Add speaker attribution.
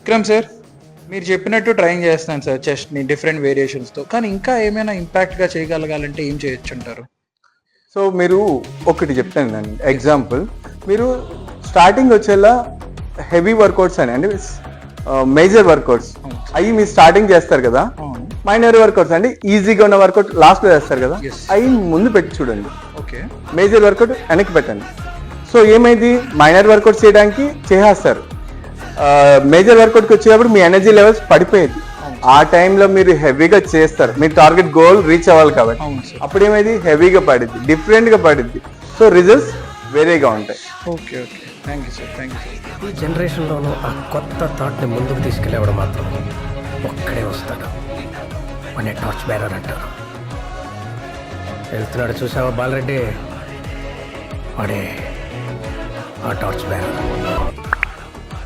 Speaker 1: Vikram sir, మీరు చెప్పినట్టు train చేస్తున్నాను సార్ చెస్ట్ని డిఫరెంట్ వేరియేషన్స్తో. కానీ ఇంకా ఏమైనా ఇంపాక్ట్గా చేయగలగాలంటే ఏం చేయొచ్చు అంటారు?
Speaker 2: సో మీరు ఒకటి చెప్తాను దాన్ని ఎగ్జాంపుల్, మీరు స్టార్టింగ్ వచ్చేలా హెవీ వర్కౌట్స్ అని అంటే మేజర్ వర్కౌట్స్ అవి మీరు స్టార్టింగ్ చేస్తారు కదా, మైనర్ వర్కౌట్స్ అంటే ఈజీగా ఉన్న వర్కౌట్ లాస్ట్లో చేస్తారు కదా,
Speaker 1: Yes.
Speaker 2: అవి ముందు పెట్టి చూడండి.
Speaker 1: ఓకే.
Speaker 2: మేజర్ వర్కౌట్ వెనక్కి పెట్టండి. సో ఏమైంది, మైనర్ వర్కౌట్ చేయడానికి చేసేస్తారు, మేజర్ వర్కౌట్కి వచ్చేటప్పుడు మీ ఎనర్జీ లెవెల్స్ పడిపోయేది. ఆ టైంలో మీరు హెవీగా చేస్తారు, మీ టార్గెట్ గోల్ రీచ్ అవ్వాలి కాబట్టి.
Speaker 1: అవును సార్.
Speaker 2: అప్పుడు ఏమైంది, హెవీగా పడిద్ది, డిఫరెంట్గా పడిద్ది. సో రిజల్ట్స్ వేరేగా ఉంటాయి.
Speaker 1: Okay okay, thank you sir, thank you sir.
Speaker 3: ఈ జనరేషన్లోనూ ఆ కొత్త థాట్ని ముందుకు తీసుకెళ్ళేవాడు మాత్రం ఒక్కడే వస్తాడు. మన టార్చ్ బేరర్ అంటారు. వెళ్తున్నాడు చూసావా బాలరెడ్డి, వాడే ఆ టార్చ్ బేరర్.